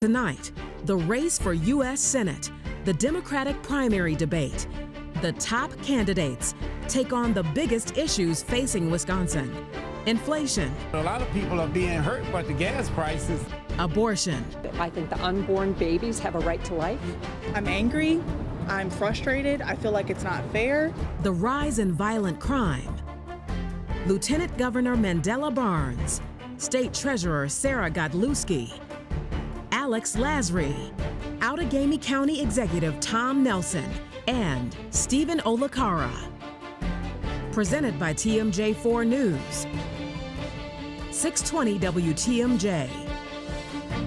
Tonight, the race for U.S. Senate, the Democratic primary debate. The top candidates take on the biggest issues facing Wisconsin. Inflation. A lot of people are being hurt by the gas prices. Abortion. I think the unborn babies have a right to life. I'm angry. I'm frustrated. I feel like it's not fair. The rise in violent crime. Lieutenant Governor Mandela Barnes, State Treasurer Sarah Godlewski, Alex Lasry, Outagamie County Executive Tom Nelson, and Stephen Olicara. Presented by TMJ4 News. 620 WTMJ.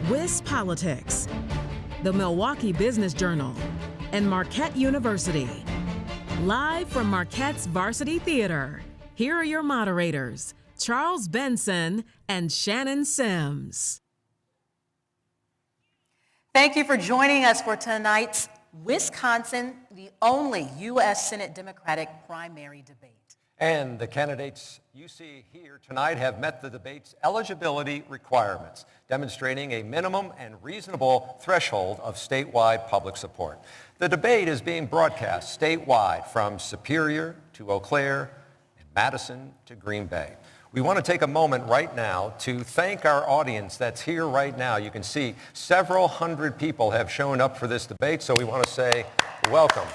WIS Politics. The Milwaukee Business Journal. And Marquette University. Live from Marquette's Varsity Theater. Here are your moderators, Charles Benson and Shannon Sims. Thank you for joining us for tonight's Wisconsin, the only U.S. Senate Democratic primary debate. And the candidates you see here tonight have met the debate's eligibility requirements, demonstrating a minimum and reasonable threshold of statewide public support. The debate is being broadcast statewide from Superior to Eau Claire and Madison to Green Bay. We want to take a moment right now to thank our audience that's here right now. You can see several hundred people have shown up for this debate, so we want to say welcome.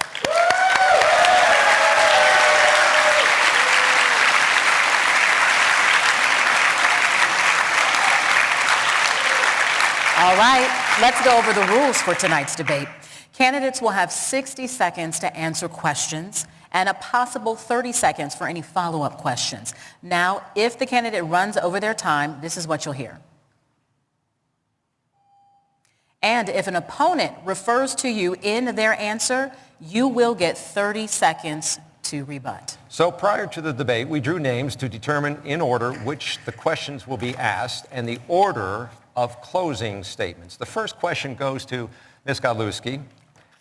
All right, let's go over the rules for tonight's debate. Candidates will have 60 seconds to answer questions and a possible 30 seconds for any follow-up questions. Now, if the candidate runs over their time, this is what you'll hear. And if an opponent refers to you in their answer, you will get 30 seconds to rebut. So prior to the debate, we drew names to determine in order which the questions will be asked and the order of closing statements. The first question goes to Ms. Godlewski.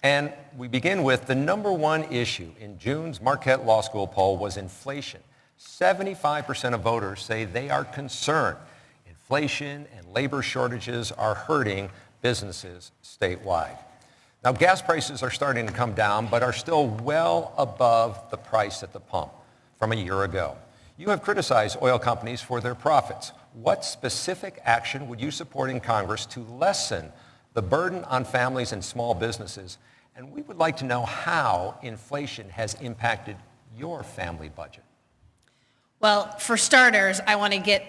And we begin with the number one issue in June's Marquette Law School poll was inflation. 75% of voters say they are concerned. Inflation and labor shortages are hurting businesses statewide. Now, gas prices are starting to come down, but are still well above the price at the pump from a year ago. You have criticized oil companies for their profits. What specific action would you support in Congress to lessen the burden on families and small businesses? And we would like to know how inflation has impacted your family budget. Well, for starters, I want to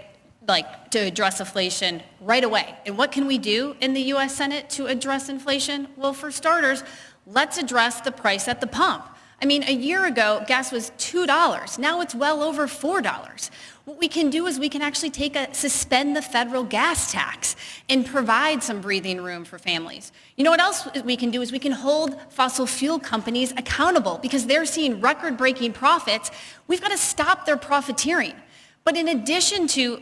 to address inflation right away. And what can we do in the U.S. Senate to address inflation? Well, for starters, let's address the price at the pump. I mean, a year ago, gas was $2. Now it's well over $4. What we can do is we can actually suspend the federal gas tax and provide some breathing room for families. You know what else we can do is we can hold fossil fuel companies accountable because they're seeing record-breaking profits. We've got to stop their profiteering. But in addition to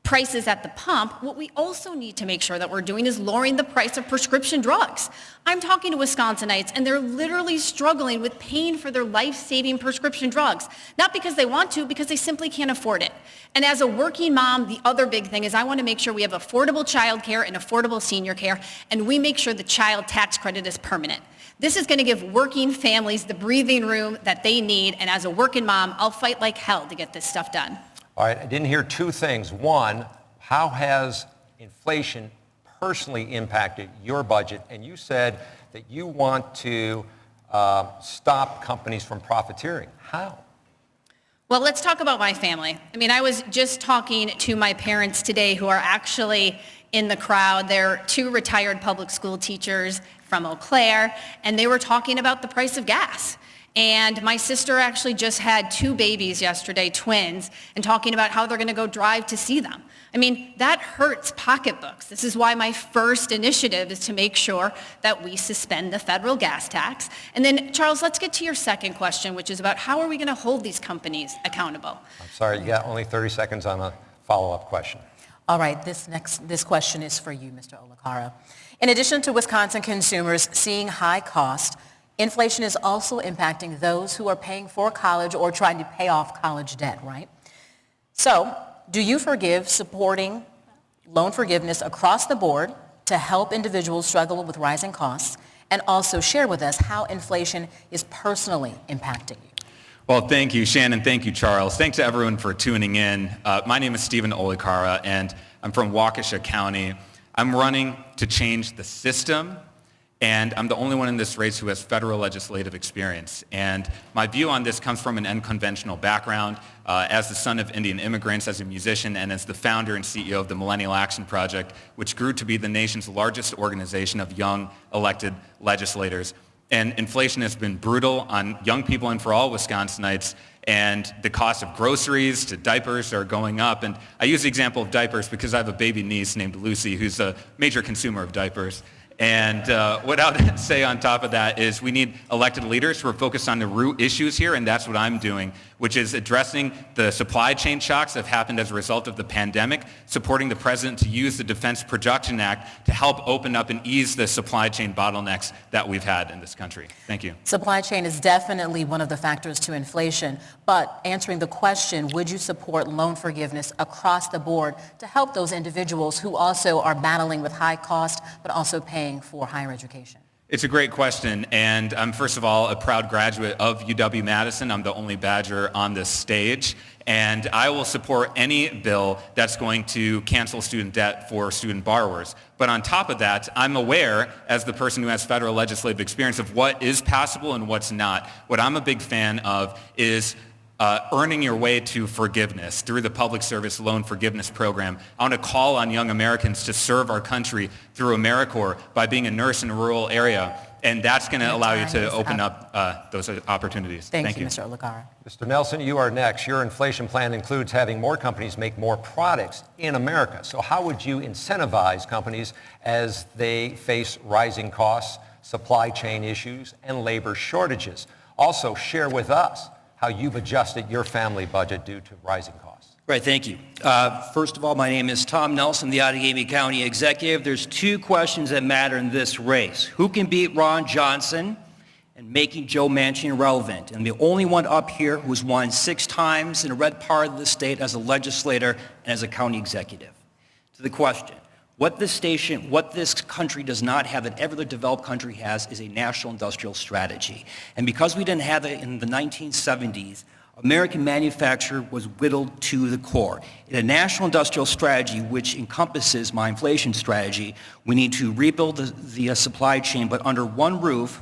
prices at the pump, what we also need to make sure that we're doing is lowering the price of prescription drugs. I'm talking to Wisconsinites, and they're literally struggling with paying for their life-saving prescription drugs. Not because they want to, because they simply can't afford it. And as a working mom, the other big thing is I want to make sure we have affordable child care and affordable senior care, and we make sure the child tax credit is permanent. This is going to give working families the breathing room that they need, and as a working mom, I'll fight like hell to get this stuff done. All right, I didn't hear two things. One, how has inflation personally impacted your budget? And you said that you want to stop companies from profiteering. How? Well, let's talk about my family. I mean, I was just talking to my parents today who are actually in the crowd. They're two retired public school teachers from Eau Claire, and they were talking about the price of gas. And my sister actually just had 2 babies yesterday, twins, and talking about how they're going to go drive to see them. I mean, that hurts pocketbooks. This is why my first initiative is to make sure that we suspend the federal gas tax. And then, Charles, let's get to your second question, which is about how are we going to hold these companies accountable? I'm sorry, you got only 30 seconds on a follow-up question. All right, this question is for you, Mr. Olicara. In addition to Wisconsin consumers seeing high cost, inflation is also impacting those who are paying for college or trying to pay off college debt, right? So, do you supporting loan forgiveness across the board to help individuals struggle with rising costs, and also share with us how inflation is personally impacting you. Well, thank you, Shannon. Thank you, Charles. Thanks to everyone for tuning in. My name is Stephen Olicara, and I'm from Waukesha County. I'm running to change the system, and I'm the only one in this race who has federal legislative experience. And my view on this comes from an unconventional background. As the son of Indian immigrants, as a musician, and as the founder and CEO of the Millennial Action Project, which grew to be the nation's largest organization of young elected legislators. And inflation has been brutal on young people and for all Wisconsinites. And the cost of groceries to diapers are going up. And I use the example of diapers because I have a baby niece named Lucy who's a major consumer of diapers. And what I'll say on top of that is we need elected leaders who are focused on the root issues here, and that's what I'm doing, which is addressing the supply chain shocks that have happened as a result of the pandemic, supporting the president to use the Defense Production Act to help open up and ease the supply chain bottlenecks that we've had in this country. Thank you. Supply chain is definitely one of the factors to inflation, but answering the question, would you support loan forgiveness across the board to help those individuals who also are battling with high cost, but also paying for higher education? It's a great question, and I'm first of all a proud graduate of UW-Madison. I'm the only Badger on this stage, and I will support any bill that's going to cancel student debt for student borrowers. But on top of that, I'm aware, as the person who has federal legislative experience, of what is passable and what's not. What I'm a big fan of is earning your way to forgiveness through the Public Service Loan Forgiveness Program. I want to call on young Americans to serve our country through AmeriCorps by being a nurse in a rural area, and that's going to allow you to open up those opportunities. Thank you, Mr. Olicara. Mr. Nelson, you are next. Your inflation plan includes having more companies make more products in America. So how would you incentivize companies as they face rising costs, supply chain issues, and labor shortages? Also, share with us how you've adjusted your family budget due to rising costs. Right, thank you. First of all, my name is Tom Nelson, the Outagamie County Executive. There's two questions that matter in this race. Who can beat Ron Johnson and making Joe Manchin relevant? And the only one up here who's won 6 times in a red part of the state as a legislator and as a county executive. To the question, what this country does not have that every other developed country has is a national industrial strategy. And because we didn't have it in the 1970s, American manufacture was whittled to the core. In a national industrial strategy, which encompasses my inflation strategy, we need to rebuild the supply chain, but under one roof,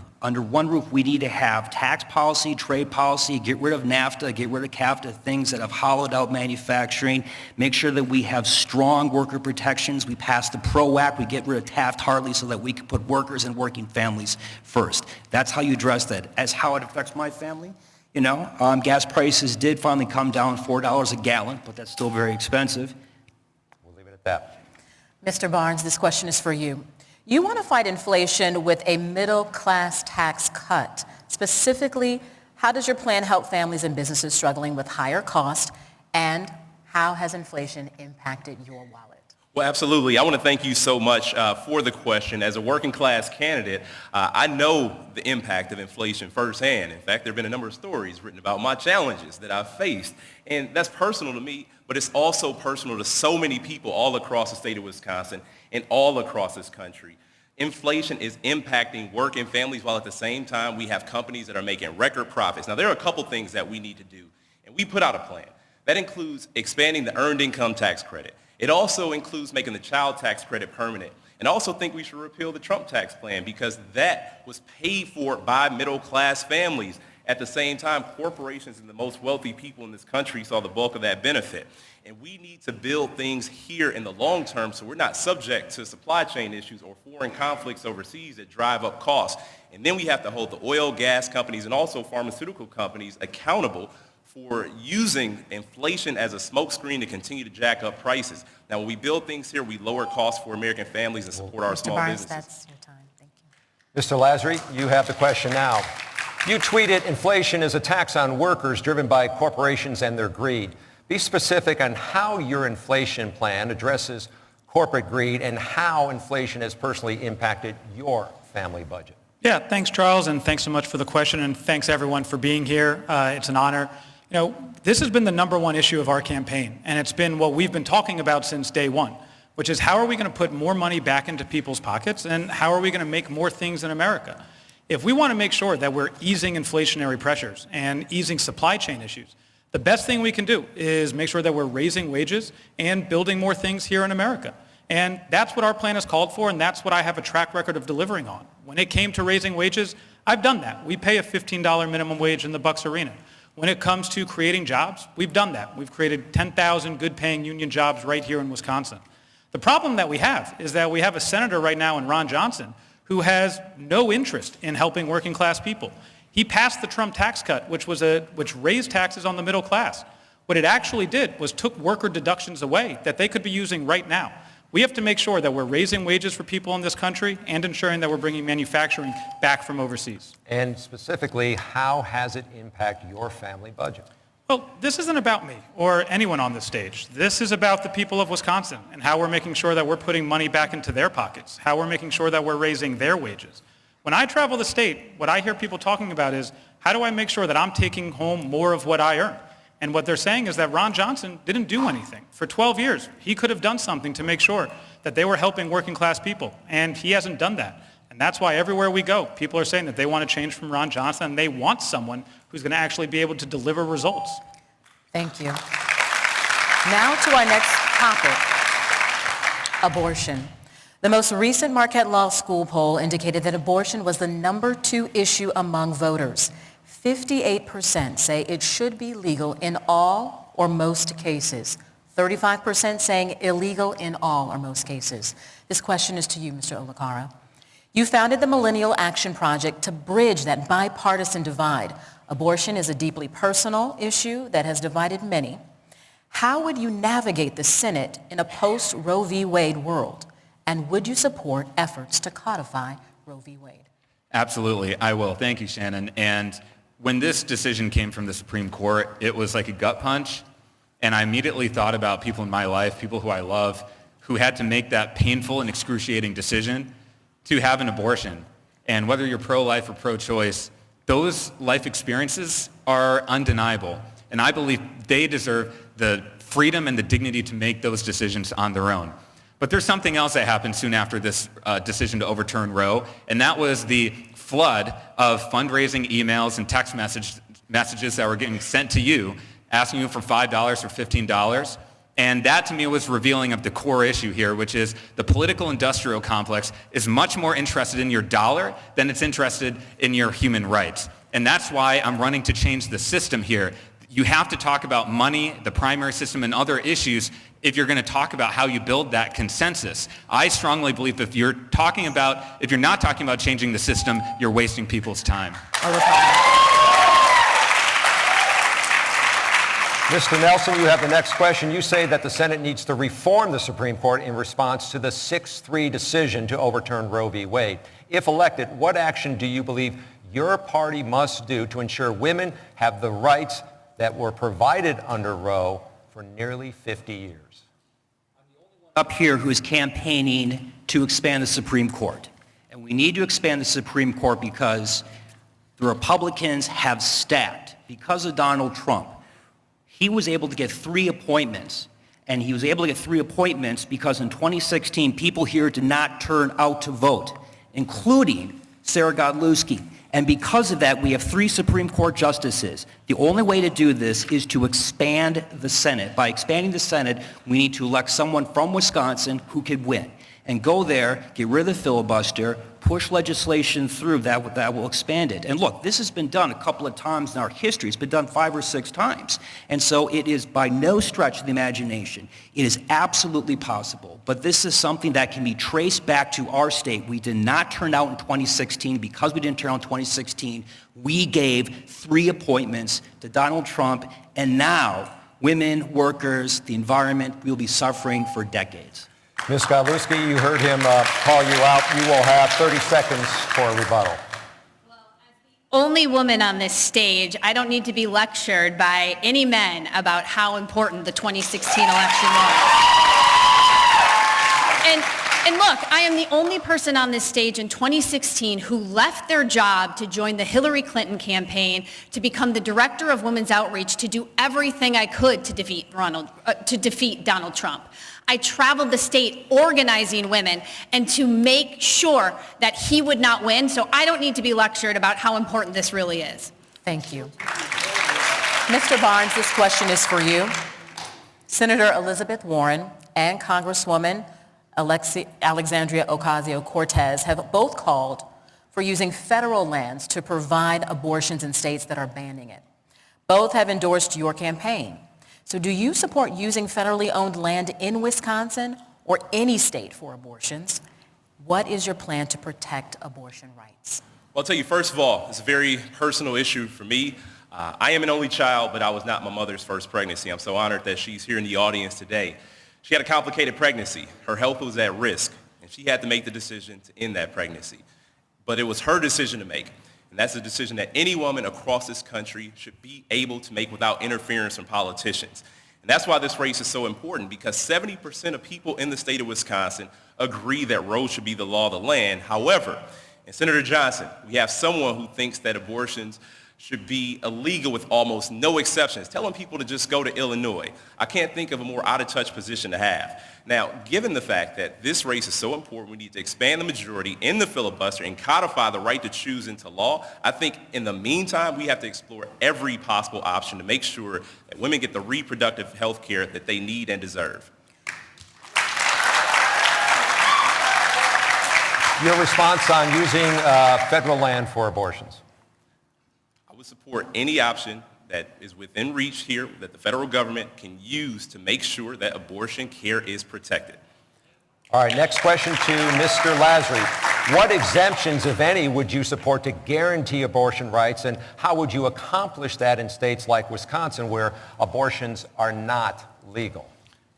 we need to have tax policy, trade policy, get rid of NAFTA, get rid of CAFTA, things that have hollowed out manufacturing, make sure that we have strong worker protections. We pass the PRO Act, we get rid of Taft-Hartley so that we can put workers and working families first. That's how you address that. As how it affects my family, gas prices did finally come down $4 a gallon, but that's still very expensive. We'll leave it at that. Mr. Barnes, this question is for you. You want to fight inflation with a middle-class tax cut. Specifically, how does your plan help families and businesses struggling with higher costs, and how has inflation impacted your wallet? Well, absolutely. I want to thank you so much for the question. As a working class candidate, I know the impact of inflation firsthand. In fact, there have been a number of stories written about my challenges that I've faced. And that's personal to me, but it's also personal to so many people all across the state of Wisconsin and all across this country. Inflation is impacting working families while at the same time we have companies that are making record profits. Now, there are a couple things that we need to do, and we put out a plan. That includes expanding the earned income tax credit. It also includes making the child tax credit permanent. And I also think we should repeal the Trump tax plan because that was paid for by middle-class families. At the same time, corporations and the most wealthy people in this country saw the bulk of that benefit. And we need to build things here in the long term so we're not subject to supply chain issues or foreign conflicts overseas that drive up costs. And then we have to hold the oil, gas companies, and also pharmaceutical companies accountable for using inflation as a smokescreen to continue to jack up prices. Now, when we build things here, we lower costs for American families and support our small businesses. That's your time. Thank you. Mr. Lasry, you have the question now. You tweeted, inflation is a tax on workers driven by corporations and their greed. Be specific on how your inflation plan addresses corporate greed and how inflation has personally impacted your family budget. Yeah, thanks, Charles, and thanks so much for the question, and thanks, everyone, for being here. It's an honor. This has been the number one issue of our campaign, and it's been what we've been talking about since day one. which is how are we going to put more money back into people's pockets and how are we going to make more things in America? If we want to make sure that we're easing inflationary pressures and easing supply chain issues, the best thing we can do is make sure that we're raising wages and building more things here in America. And that's what our plan is called for, and that's what I have a track record of delivering on. When it came to raising wages, I've done that. We pay a $15 minimum wage in the Bucks Arena. When it comes to creating jobs, we've done that. We've created 10,000 good-paying union jobs right here in Wisconsin. The problem that we have is that we have a senator right now in Ron Johnson who has no interest in helping working-class people. He passed the Trump tax cut, which raised taxes on the middle class. What it actually did was took worker deductions away that they could be using right now. We have to make sure that we're raising wages for people in this country and ensuring that we're bringing manufacturing back from overseas. And specifically, how has it impacted your family budget? Well, this isn't about me or anyone on this stage. This is about the people of Wisconsin and how we're making sure that we're putting money back into their pockets, how we're making sure that we're raising their wages. When I travel the state, what I hear people talking about is, how do I make sure that I'm taking home more of what I earn? And what they're saying is that Ron Johnson didn't do anything. For 12 years, he could have done something to make sure that they were helping working class people, and he hasn't done that. And that's why everywhere we go, people are saying that they want to change from Ron Johnson, and they want someone who's going to actually be able to deliver results. Thank you. Now to our next topic, abortion. The most recent Marquette Law School poll indicated that abortion was the #2 issue among voters. 58% say it should be legal in all or most cases. 35% saying illegal in all or most cases. This question is to you, Mr. Olicara. You founded the Millennial Action Project to bridge that bipartisan divide. Abortion is a deeply personal issue that has divided many. How would you navigate the Senate in a post-Roe v. Wade world? And would you support efforts to codify Roe v. Wade? Absolutely, I will. Thank you, Shannon. And when this decision came from the Supreme Court, it was like a gut punch. And I immediately thought about people in my life, people who I love, who had to make that painful and excruciating decision to have an abortion. And whether you're pro-life or pro-choice, those life experiences are undeniable. And I believe they deserve the freedom and the dignity to make those decisions on their own. But there's something else that happened soon after this decision to overturn Roe, and that was the flood of fundraising emails and text messages that were getting sent to you, asking you for $5 or $15. And that, to me, was revealing of the core issue here, which is the political industrial complex is much more interested in your dollar than it's interested in your human rights. And that's why I'm running to change the system here. You have to talk about money, the primary system, and other issues if you're going to talk about how you build that consensus. I strongly believe that if you're not talking about changing the system, you're wasting people's time. Mr. Nelson, you have the next question. You say that the Senate needs to reform the Supreme Court in response to the 6-3 decision to overturn Roe v. Wade. If elected, what action do you believe your party must do to ensure women have the rights that were provided under Roe for nearly 50 years? I'm the only one up here who is campaigning to expand the Supreme Court. And we need to expand the Supreme Court because the Republicans have stacked. Because of Donald Trump, he was able to get 3 appointments. And he was able to get 3 appointments because in 2016, people here did not turn out to vote, including Sarah Godlewski. And because of that, we have 3 Supreme Court justices. The only way to do this is to expand the Senate. By expanding the Senate, we need to elect someone from Wisconsin who could win. And go there, get rid of the filibuster, push legislation through that will expand it. And look, this has been done a couple of times in our history. It's been done 5 or 6 times. And so it is by no stretch of the imagination. It is absolutely possible. But this is something that can be traced back to our state. We did not turn out in 2016. Because we didn't turn out in 2016, we gave 3 appointments to Donald Trump. And now, women, workers, the environment will be suffering for decades. Ms. Godlewski, you heard him call you out. You will have 30 seconds for a rebuttal. Well, as the only woman on this stage, I don't need to be lectured by any men about how important the 2016 election was. And look, I am the only person on this stage in 2016 who left their job to join the Hillary Clinton campaign, to become the director of women's outreach, to do everything I could to defeat Donald Trump. I traveled the state organizing women and to make sure that he would not win. So I don't need to be lectured about how important this really is. Thank you. Mr. Barnes, this question is for you. Senator Elizabeth Warren and Congresswoman Alexandria Ocasio-Cortez have both called for using federal lands to provide abortions in states that are banning it. Both have endorsed your campaign. So do you support using federally owned land in Wisconsin or any state for abortions? What is your plan to protect abortion rights? Well, I'll tell you, first of all, it's a very personal issue for me. I am an only child, but I was not my mother's first pregnancy. I'm so honored that she's here in the audience today. She had a complicated pregnancy. Her health was at risk, and she had to make the decision to end that pregnancy. But it was her decision to make, and that's a decision that any woman across this country should be able to make without interference from politicians. And that's why this race is so important, because 70% of people in the state of Wisconsin agree that Roe should be the law of the land. However, in Senator Johnson, we have someone who thinks that abortions should be illegal with almost no exceptions, telling people to just go to Illinois. I can't think of a more out-of-touch position to have. Now, given the fact that this race is so important, we need to expand the majority in the filibuster and codify the right to choose into law. I think in the meantime, we have to explore every possible option to make sure that women get the reproductive health care that they need and deserve. Your response on using federal land for abortions? I would support any option that is within reach here that the federal government can use to make sure that abortion care is protected. All right, next question to Mr. Lasry. What exemptions, if any, would you support to guarantee abortion rights, and how would you accomplish that in states like Wisconsin where abortions are not legal?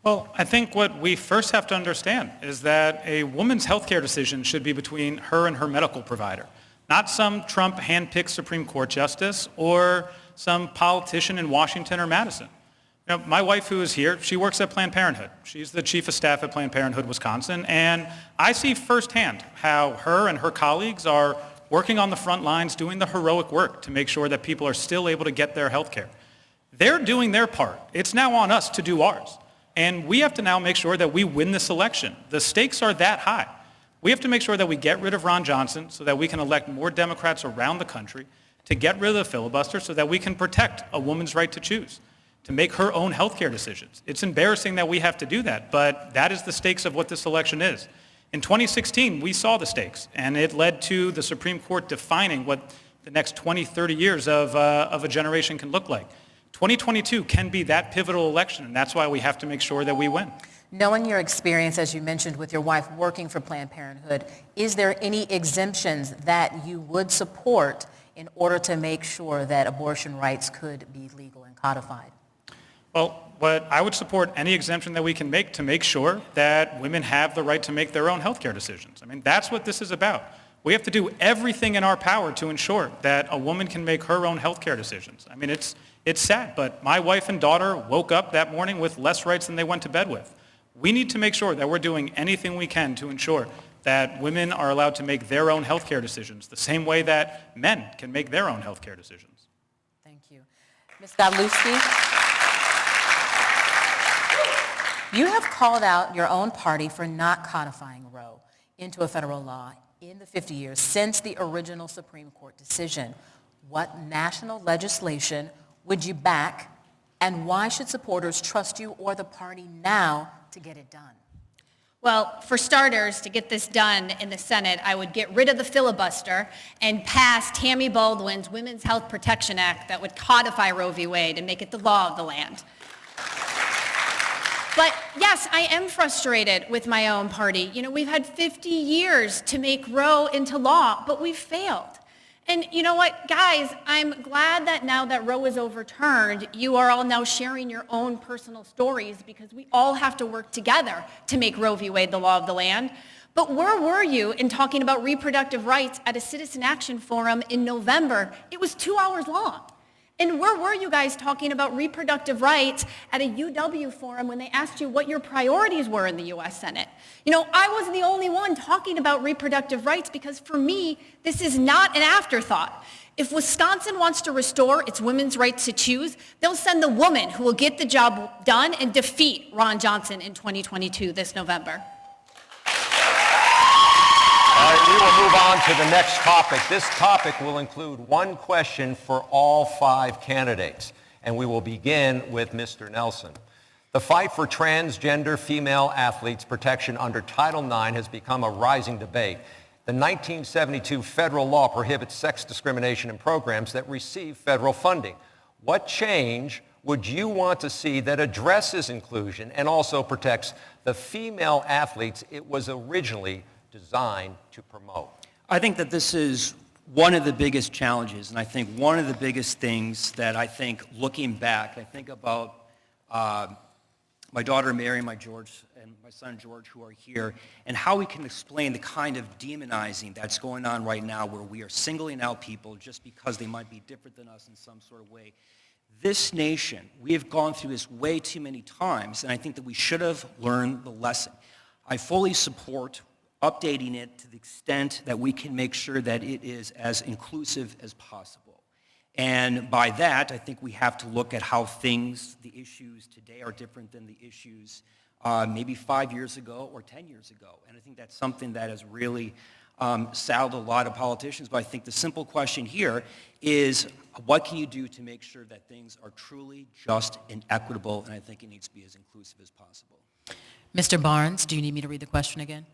Well, I think what we first have to understand is that a woman's health care decision should be between her and her medical provider, not some Trump handpicked Supreme Court justice or some politician in Washington or Madison. You know, my wife, who is here, she works at Planned Parenthood. She's the chief of staff at Planned Parenthood, Wisconsin, and I see firsthand how her and her colleagues are working on the front lines, doing the heroic work to make sure that people are still able to get their health care. They're doing their part. It's now on us to do ours. And we have to now make sure that we win this election. The stakes are that high. We have to make sure that we get rid of Ron Johnson so that we can elect more Democrats around the country, to get rid of the filibuster so that we can protect a woman's right to choose, to make her own health care decisions. It's embarrassing that we have to do that, but that is the stakes of what this election is. In 2016, we saw the stakes, and it led to the Supreme Court defining what the next 20, 30 years of a generation can look like. 2022 can be that pivotal election, and that's why we have to make sure that we win. Knowing your experience, as you mentioned, with your wife working for Planned Parenthood, is there any exemptions that you would support in order to make sure that abortion rights could be legal and codified? Well, I would support any exemption that we can make to make sure that women have the right to make their own health care decisions. I mean, that's what this is about. We have to do everything in our power to ensure that a woman can make her own health care decisions. I mean, it's sad, but my wife and daughter woke up that morning with less rights than they went to bed with. We need to make sure that we're doing anything we can to ensure that women are allowed to make their own health care decisions the same way that men can make their own health care decisions. Thank you. Ms. Godlewski, you have called out your own party for not codifying Roe into a federal law in the 50 years since the original Supreme Court decision. What national legislation would you back, and why should supporters trust you or the party now to get it done? Well, for starters, to get this done in the Senate, I would get rid of the filibuster and pass Tammy Baldwin's Women's Health Protection Act that would codify Roe v. Wade and make it the law of the land. But yes, I am frustrated with my own party. You know, we've had 50 years to make Roe into law, but we've failed. And you know what, guys, I'm glad that now that Roe is overturned, you are all now sharing your own personal stories, because we all have to work together to make Roe v. Wade the law of the land. But where were you in talking about reproductive rights at a Citizen Action Forum in November? It was 2 hours long. And where were you guys talking about reproductive rights at a UW forum when they asked you what your priorities were in the U.S. Senate? I wasn't the only one talking about reproductive rights because for me, this is not an afterthought. If Wisconsin wants to restore its women's rights to choose, they'll send the woman who will get the job done and defeat Ron Johnson in 2022 this November. All right, we will move on to the next topic. This topic will include one question for all 5 candidates, and we will begin with Mr. Nelson. The fight for transgender female athletes' protection under Title IX has become a rising debate. The 1972 federal law prohibits sex discrimination in programs that receive federal funding. What change would you want to see that addresses inclusion and also protects the female athletes it was originally designed to promote? I think that this is one of the biggest challenges, and I think one of the biggest things that I think looking back, I think about my daughter Mary, my son George, who are here, and how we can explain the kind of demonizing that's going on right now where we are singling out people just because they might be different than us in some sort of way. This nation, we have gone through this way too many times, and I think that we should have learned the lesson. I fully support updating it to the extent that we can make sure that it is as inclusive as possible. And by that, I think we have to look at how the issues today are different than the issues maybe 5 years ago or 10 years ago. And I think that's something that has really saddled a lot of politicians. But I think the simple question here is, what can you do to make sure that things are truly just and equitable? And I think it needs to be as inclusive as possible. Mr. Barnes, do you need me to read the question again?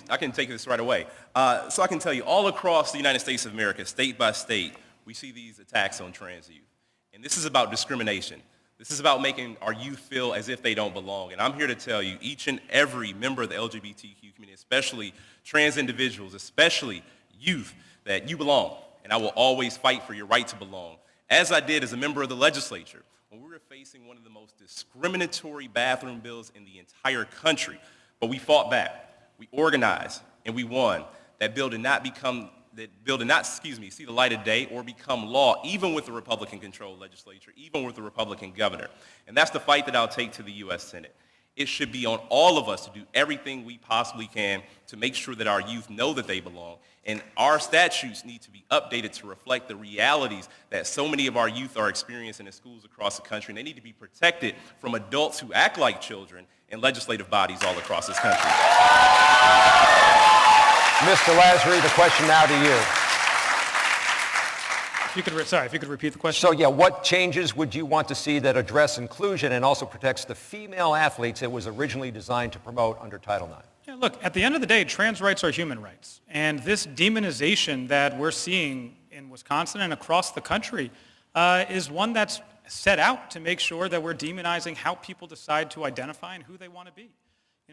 I can take this right away. So I can tell you, all across the United States of America, state by state, we see these attacks on trans youth. And this is about discrimination. This is about making our youth feel as if they don't belong. And I'm here to tell you, each and every member of the LGBTQ community, especially trans individuals, especially youth, that you belong. And I will always fight for your right to belong, as I did as a member of the legislature when we were facing one of the most discriminatory bathroom bills in the entire country. But we fought back. We organized, and we won. That bill did not see the light of day or become law, even with the Republican-controlled legislature, even with the Republican governor. And that's the fight that I'll take to the U.S. Senate. It should be on all of us to do everything we possibly can to make sure that our youth know that they belong. And our statutes need to be updated to reflect the realities that so many of our youth are experiencing in schools across the country. And they need to be protected from adults who act like children in legislative bodies all across this country. Mr. Lasry, the question now to you. If you could repeat the question. So yeah, what changes would you want to see that address inclusion and also protects the female athletes it was originally designed to promote under Title IX? Yeah, look, at the end of the day, trans rights are human rights. And this demonization that we're seeing in Wisconsin and across the country is one that's set out to make sure that we're demonizing how people decide to identify and who they want to be.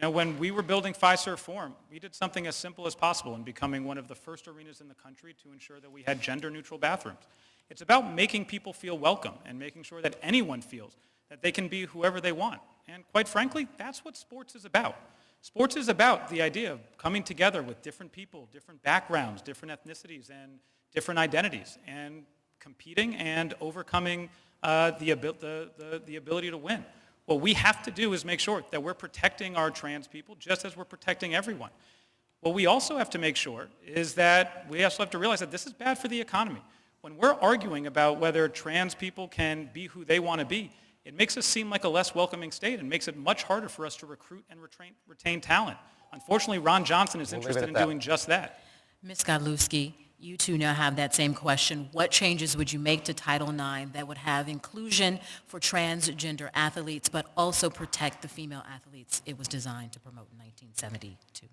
When we were building Fiserv Forum, we did something as simple as possible in becoming one of the first arenas in the country to ensure that we had gender-neutral bathrooms. It's about making people feel welcome and making sure that anyone feels that they can be whoever they want. And quite frankly, that's what sports is about. Sports is about the idea of coming together with different people, different backgrounds, different ethnicities, and different identities, and competing and overcoming the ability to win. What we have to do is make sure that we're protecting our trans people just as we're protecting everyone. What we also have to make sure is that we also have to realize that this is bad for the economy. When we're arguing about whether trans people can be who they want to be, it makes us seem like a less welcoming state and makes it much harder for us to recruit and retain talent. Unfortunately, Ron Johnson is interested in doing just that. Ms. Godlewski, you two now have that same question. What changes would you make to Title IX that would have inclusion for transgender athletes, but also protect the female athletes it was designed to promote in 1972?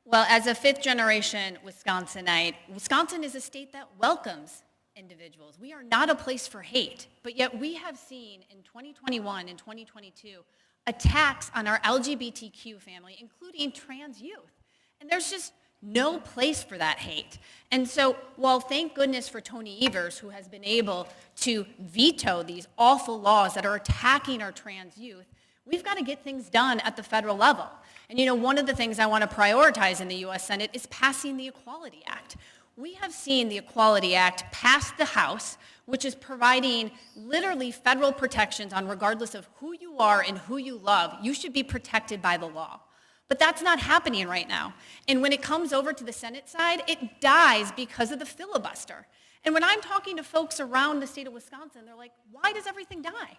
Well, as a fifth-generation Wisconsinite, Wisconsin is a state that welcomes individuals. We are not a place for hate, but yet we have seen in 2021 and 2022 attacks on our LGBTQ family, including trans youth. And there's just no place for that hate. And so while thank goodness for Tony Evers, who has been able to veto these awful laws that are attacking our trans youth, we've got to get things done at the federal level. And one of the things I want to prioritize in the U.S. Senate is passing the Equality Act. We have seen the Equality Act pass the House, which is providing literally federal protections on regardless of who you are and who you love, you should be protected by the law. But that's not happening right now. And when it comes over to the Senate side, it dies because of the filibuster. And when I'm talking to folks around the state of Wisconsin, they're like, why does everything die?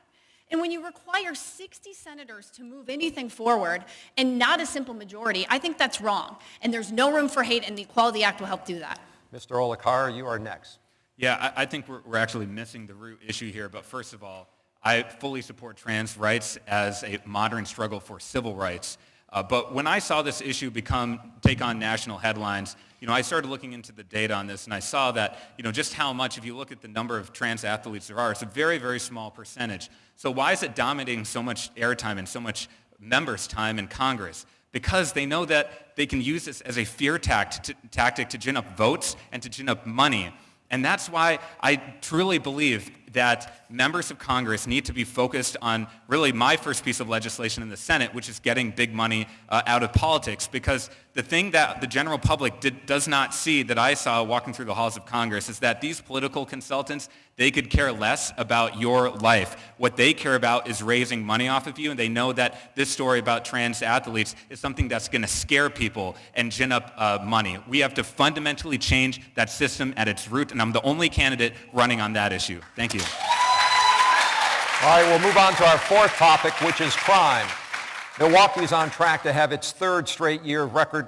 And when you require 60 senators to move anything forward and not a simple majority, I think that's wrong. And there's no room for hate, and the Equality Act will help do that. Mr. Olicara, you are next. Yeah, I think we're actually missing the root issue here. But first of all, I fully support trans rights as a modern struggle for civil rights. But when I saw this issue take on national headlines, I started looking into the data on this, and I saw that, just how much, if you look at the number of trans athletes there are, it's a very, very small percentage. So why is it dominating so much airtime and so much members' time in Congress? Because they know that they can use this as a fear tactic to gin up votes and to gin up money. And that's why I truly believe that members of Congress need to be focused on really my first piece of legislation in the Senate, which is getting big money out of politics. Because the thing that the general public does not see, that I saw walking through the halls of Congress, is that these political consultants, they could care less about your life. What they care about is raising money off of you, and they know that this story about trans athletes is something that's going to scare people and gin up money. We have to fundamentally change that system at its root, and I'm the only candidate running on that issue. Thank you. All right, we'll move on to our fourth topic, which is crime. Milwaukee's on track to have its third straight year record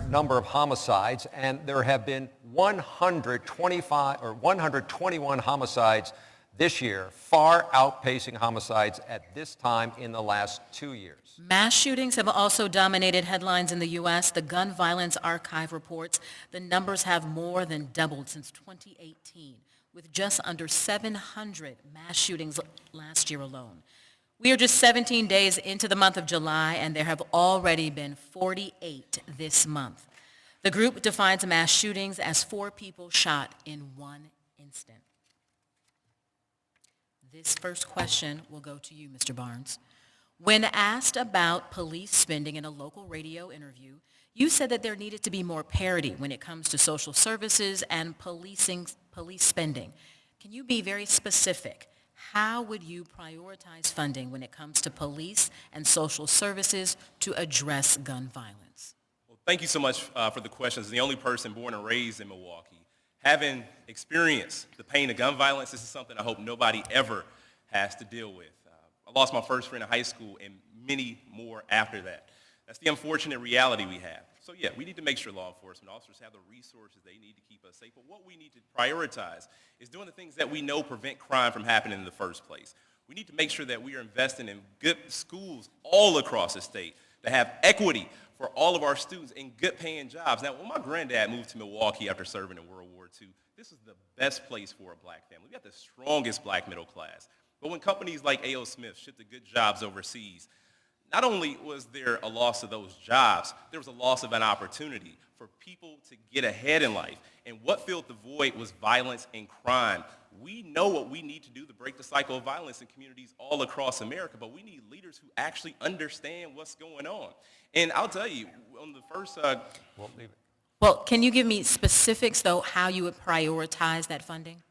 number of homicides, and there have been 121 homicides this year, far outpacing homicides at this time in the last 2 years. Mass shootings have also dominated headlines in the U.S. The Gun Violence Archive reports the numbers have more than doubled since 2018, with just under 700 mass shootings last year alone. We are just 17 days into the month of July, and there have already been 48 this month. The group defines mass shootings as 4 people shot in one instant. This first question will go to you, Mr. Barnes. When asked about police spending in a local radio interview, you said that there needed to be more parity when it comes to social services and police spending. Can you be very specific? How would you prioritize funding when it comes to police and social services to address gun violence? Well, thank you so much for the question. As the only person born and raised in Milwaukee, having experienced the pain of gun violence, this is something I hope nobody ever has to deal with. I lost my first friend in high school and many more after that. That's the unfortunate reality we have. So yeah, we need to make sure law enforcement officers have the resources they need to keep us safe. But what we need to prioritize is doing the things that we know prevent crime from happening in the first place. We need to make sure that we are investing in good schools all across the state, to have equity for all of our students in good paying jobs. Now, when my granddad moved to Milwaukee after serving in World War II, this is the best place for a black family. We got the strongest black middle class. But when companies like A.O. Smith shipped the good jobs overseas, not only was there a loss of those jobs, there was a loss of an opportunity for people to get ahead in life. And what filled the void was violence and crime. We know what we need to do to break the cycle of violence in communities all across America, but we need leaders who actually understand what's going on. And I'll tell you, on the first... Well, can you give me specifics, though, how you would prioritize that funding?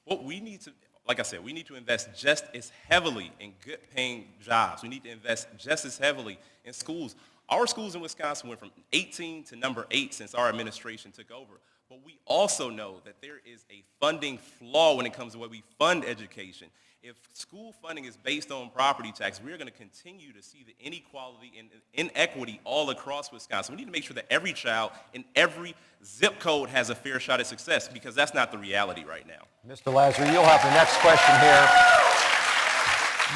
Well, we need to... Like I said, we need to invest just as heavily in good-paying jobs. We need to invest just as heavily in schools. Our schools in Wisconsin went from 18 to number 8 since our administration took over. But we also know that there is a funding flaw when it comes to the way we fund education. If school funding is based on property tax, we're going to continue to see the inequality and inequity all across Wisconsin. We need to make sure that every child in every zip code has a fair shot at success, because that's not the reality right now. Mr. Lazary, you'll have the next question here.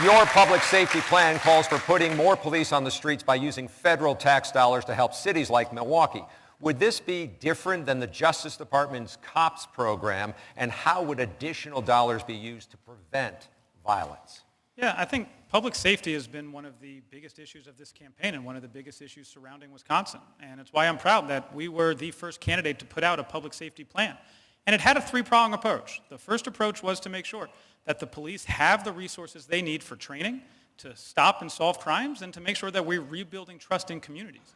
Your public safety plan calls for putting more police on the streets by using federal tax dollars to help cities like Milwaukee. Would this be different than the Justice Department's COPS program, and how would additional dollars be used to prevent violence? Yeah, I think public safety has been one of the biggest issues of this campaign and one of the biggest issues surrounding Wisconsin. And it's why I'm proud that we were the first candidate to put out a public safety plan. And it had a 3-prong approach. The first approach was to make sure that the police have the resources they need for training, to stop and solve crimes, and to make sure that we're rebuilding trust in communities.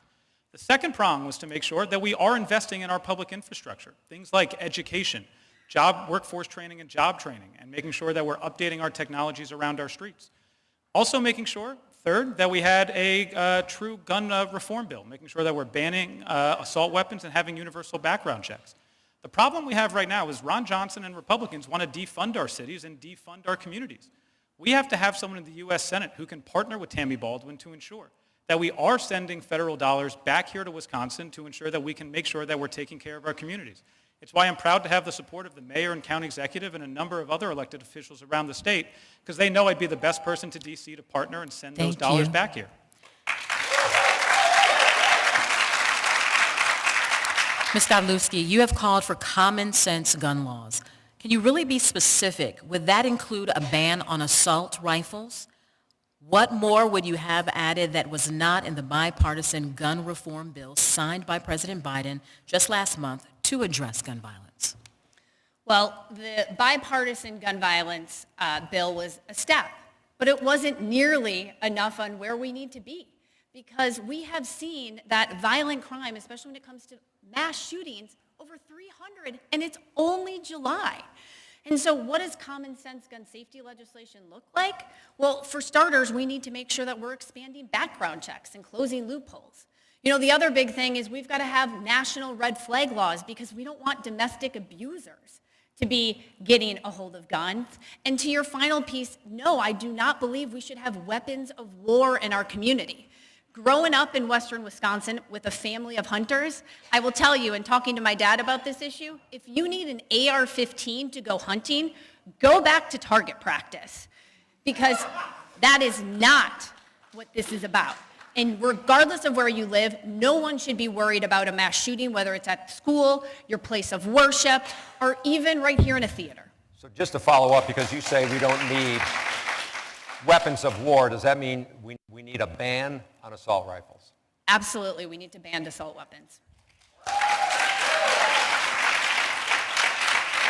The second prong was to make sure that we are investing in our public infrastructure, things like education, workforce training and job training, and making sure that we're updating our technologies around our streets. Also making sure, third, that we had a true gun reform bill, making sure that we're banning assault weapons and having universal background checks. The problem we have right now is Ron Johnson and Republicans want to defund our cities and defund our communities. We have to have someone in the U.S. Senate who can partner with Tammy Baldwin to ensure that we are sending federal dollars back here to Wisconsin to ensure that we can make sure that we're taking care of our communities. It's why I'm proud to have the support of the mayor and county executive and a number of other elected officials around the state, because they know I'd be the best person to D.C. to partner and send those dollars back here. Ms. Godlewski, you have called for common sense gun laws. Can you really be specific? Would that include a ban on assault rifles? What more would you have added that was not in the bipartisan gun reform bill signed by President Biden just last month to address gun violence? Well, the bipartisan gun violence bill was a step, but it wasn't nearly enough on where we need to be, because we have seen that violent crime, especially when it comes to mass shootings, over 300, and it's only July. And so what does common sense gun safety legislation look like? Well, for starters, we need to make sure that we're expanding background checks and closing loopholes. You know, the other big thing is we've got to have national red flag laws, because we don't want domestic abusers to be getting a hold of guns. And to your final piece, no, I do not believe we should have weapons of war in our community. Growing up in western Wisconsin with a family of hunters, I will tell you, and talking to my dad about this issue, if you need an AR-15 to go hunting, go back to target practice, because that is not what this is about. And regardless of where you live, no one should be worried about a mass shooting, whether it's at school, your place of worship, or even right here in a theater. So just to follow up, because you say we don't need weapons of war, does that mean we need a ban on assault rifles? Absolutely, we need to ban assault weapons.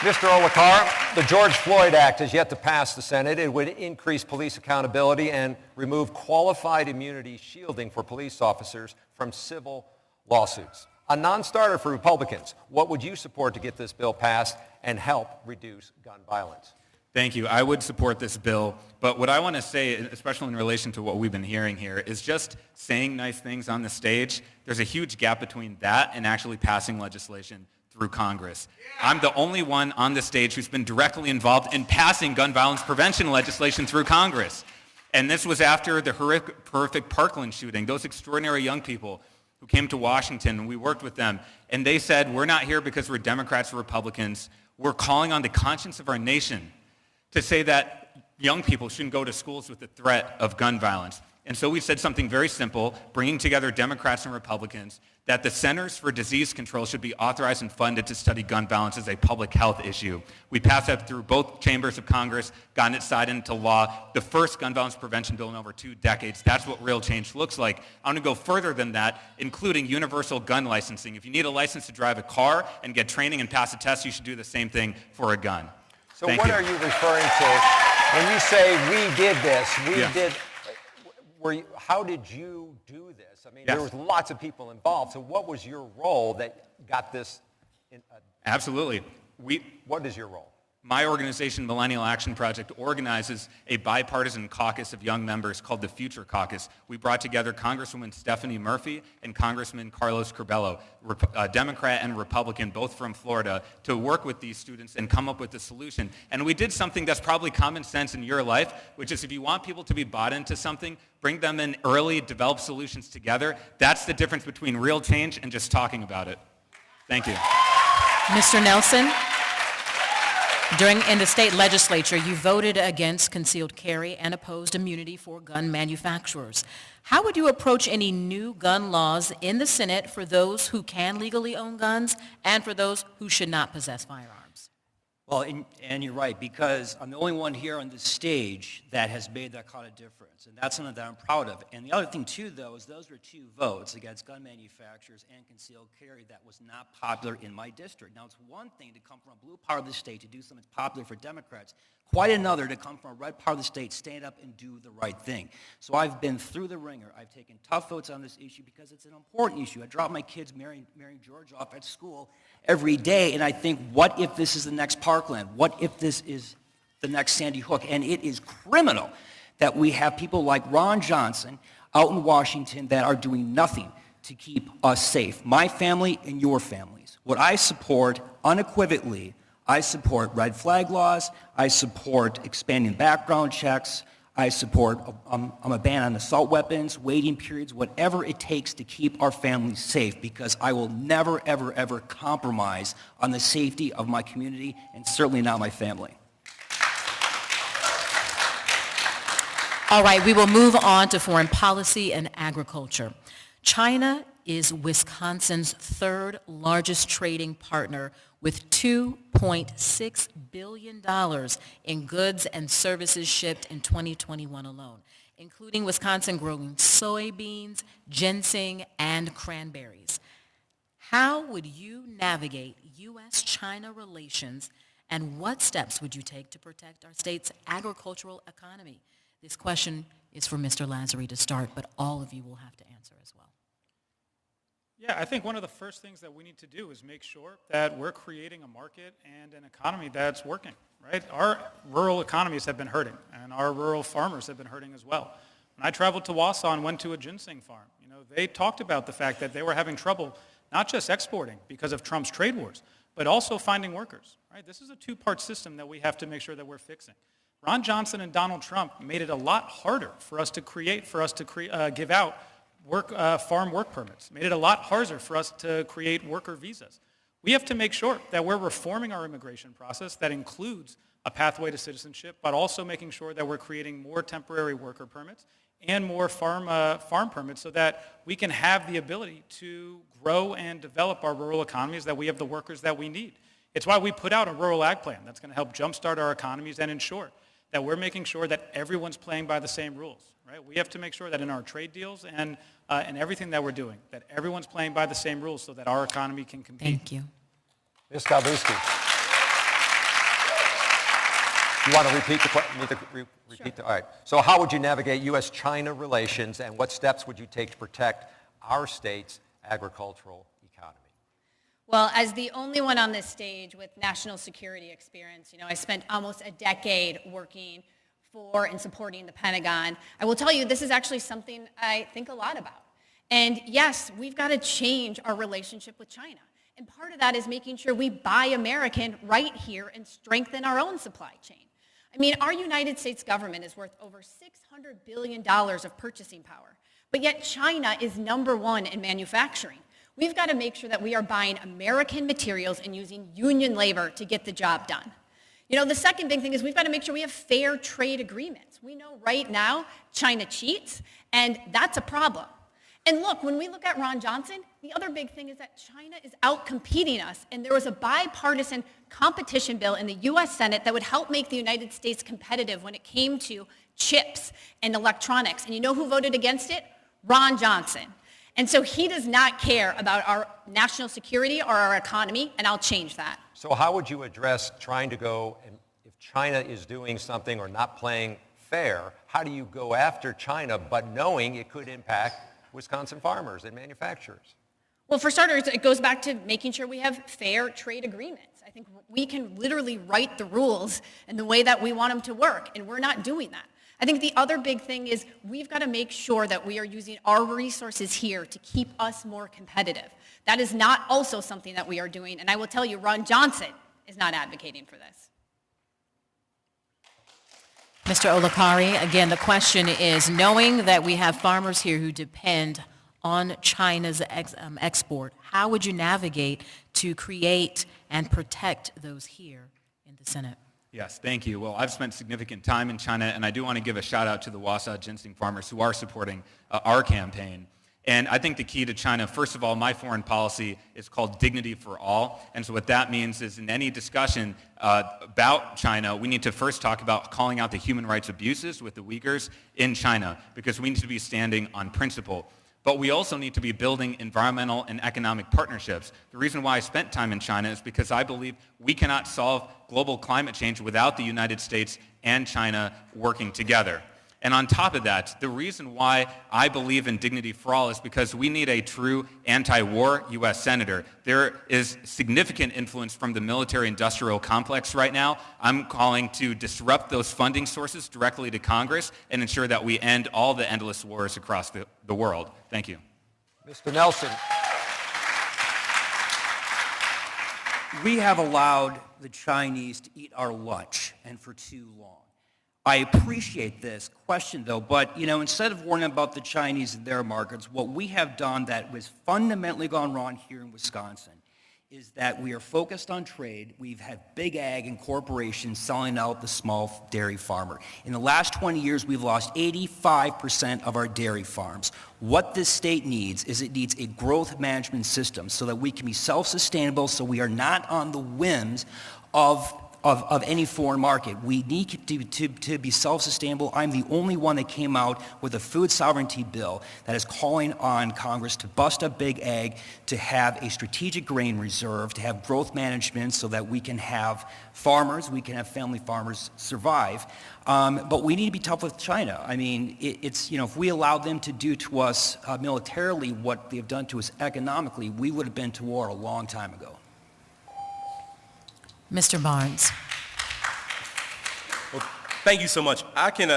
Mr. Olicara, the George Floyd Act has yet to pass the Senate. It would increase police accountability and remove qualified immunity shielding for police officers from civil lawsuits. A non-starter for Republicans. What would you support to get this bill passed and help reduce gun violence? Thank you. I would support this bill, but what I want to say, especially in relation to what we've been hearing here, is just saying nice things on the stage. There's a huge gap between that and actually passing legislation through Congress. I'm the only one on the stage who's been directly involved in passing gun violence prevention legislation through Congress. And this was after the horrific Parkland shooting. Those extraordinary young people who came to Washington, and we worked with them, and they said, we're not here because we're Democrats or Republicans. We're calling on the conscience of our nation to say that young people shouldn't go to schools with the threat of gun violence. And so we said something very simple, bringing together Democrats and Republicans, that the Centers for Disease Control should be authorized and funded to study gun violence as a public health issue. We passed that through both chambers of Congress, gotten it signed into law, the first gun violence prevention bill in over 2 decades. That's what real change looks like. I want to go further than that, including universal gun licensing. If you need a license to drive a car and get training and pass a test, you should do the same thing for a gun. So what are you referring to when you say we did this? How did you do this? I mean, there was lots of people involved. So what was your role that got this? Absolutely. What is your role? My organization, Millennial Action Project, organizes a bipartisan caucus of young members called the Future Caucus. We brought together Congresswoman Stephanie Murphy and Congressman Carlos Curbelo, Democrat and Republican, both from Florida, to work with these students and come up with a solution. And we did something that's probably common sense in your life, which is if you want people to be bought into something, bring them in early, develop solutions together. That's the difference between real change and just talking about it. Thank you. Mr. Nelson? In the state legislature, you voted against concealed carry and opposed immunity for gun manufacturers. How would you approach any new gun laws in the Senate for those who can legally own guns and for those who should not possess firearms? Well, and you're right, because I'm the only one here on this stage that has made that kind of difference, and that's something that I'm proud of. And the other thing, too, though, is those were 2 votes against gun manufacturers and concealed carry that was not popular in my district. Now, it's one thing to come from a blue part of the state to do something popular for Democrats, quite another to come from a red part of the state, stand up and do the right thing. So I've been through the ringer. I've taken tough votes on this issue because it's an important issue. I drop my kids, Mary and George, off at school every day, and I think, what if this is the next Parkland? What if this is the next Sandy Hook? And it is criminal that we have people like Ron Johnson out in Washington that are doing nothing to keep us safe, my family and your families. What I support unequivocally, I support red flag laws, I support expanding background checks, I support a ban on assault weapons, waiting periods, whatever it takes to keep our families safe, because I will never, ever, ever compromise on the safety of my community and certainly not my family. All right, we will move on to foreign policy and agriculture. China is Wisconsin's 3rd largest trading partner with $2.6 billion in goods and services shipped in 2021 alone, including Wisconsin growing soybeans, ginseng, and cranberries. How would you navigate U.S.-China relations, and what steps would you take to protect our state's agricultural economy? This question is for Mr. Lazary to start, but all of you will have to answer as well. Yeah, I think one of the first things that we need to do is make sure that we're creating a market and an economy that's working, right? Our rural economies have been hurting, and our rural farmers have been hurting as well. When I traveled to Wausau and went to a ginseng farm, they talked about the fact that they were having trouble not just exporting because of Trump's trade wars, but also finding workers, right? This is a 2-part system that we have to make sure that we're fixing. Ron Johnson and Donald Trump made it a lot harder for us to give out farm work permits, made it a lot harder for us to create worker visas. We have to make sure that we're reforming our immigration process that includes a pathway to citizenship, but also making sure that we're creating more temporary worker permits and more farm permits so that we can have the ability to grow and develop our rural economies, that we have the workers that we need. It's why we put out a rural ag plan that's going to help jumpstart our economies and ensure that we're making sure that everyone's playing by the same rules, right? We have to make sure that in our trade deals and everything that we're doing, that everyone's playing by the same rules so that our economy can compete. Thank you. Ms. Galbuski. You want to repeat the question? Sure. All right. So how would you navigate U.S.-China relations, and what steps would you take to protect our state's agricultural economy? Well, as the only one on this stage with national security experience, I spent almost a decade working for and supporting the Pentagon. I will tell you, this is actually something I think a lot about. And yes, we've got to change our relationship with China. And part of that is making sure we buy American right here and strengthen our own supply chain. I mean, our United States government is worth over $600 billion of purchasing power, but yet China is #1 in manufacturing. We've got to make sure that we are buying American materials and using union labor to get the job done. The second big thing is we've got to make sure we have fair trade agreements. We know right now China cheats, and that's a problem. And look, when we look at Ron Johnson, the other big thing is that China is out-competing us, and there was a bipartisan competition bill in the U.S. Senate that would help make the United States competitive when it came to chips and electronics. And you know who voted against it? Ron Johnson. And so he does not care about our national security or our economy, and I'll change that. So how would you address trying to go, and if China is doing something or not playing fair, how do you go after China, but knowing it could impact Wisconsin farmers and manufacturers? Well, for starters, it goes back to making sure we have fair trade agreements. I think we can literally write the rules in the way that we want them to work, and we're not doing that. I think the other big thing is we've got to make sure that we are using our resources here to keep us more competitive. That is not also something that we are doing, and I will tell you, Ron Johnson is not advocating for this. Mr. Olicara, again, the question is, knowing that we have farmers here who depend on China's export, how would you navigate to create and protect those here in the Senate? Yes, thank you. Well, I've spent significant time in China, and I do want to give a shout out to the Wausau ginseng farmers who are supporting our campaign. And I think the key to China, first of all, my foreign policy is called dignity for all. And so what that means is in any discussion about China, we need to first talk about calling out the human rights abuses with the Uyghurs in China, because we need to be standing on principle. But we also need to be building environmental and economic partnerships. The reason why I spent time in China is because I believe we cannot solve global climate change without the United States and China working together. And on top of that, the reason why I believe in dignity for all is because we need a true anti-war U.S. senator. There is significant influence from the military-industrial complex right now. I'm calling to disrupt those funding sources directly to Congress and ensure that we end all the endless wars across the world. Thank you. Mr. Nelson. We have allowed the Chinese to eat our lunch, and for too long. I appreciate this question, though, but, instead of worrying about the Chinese and their markets, what we have done that was fundamentally gone wrong here in Wisconsin is that we are focused on trade. We've had big ag and corporations selling out the small dairy farmer. In the last 20 years, we've lost 85% of our dairy farms. What this state needs is it needs a growth management system so that we can be self-sustainable, so we are not on the whims of any foreign market. We need to be self-sustainable. I'm the only one that came out with a food sovereignty bill that is calling on Congress to bust up big ag, to have a strategic grain reserve, to have growth management so that we can have farmers, we can have family farmers survive. But we need to be tough with China. I mean, if we allowed them to do to us militarily what they've done to us economically, we would have been to war a long time ago. Mr. Barnes. Well, thank you so much. I can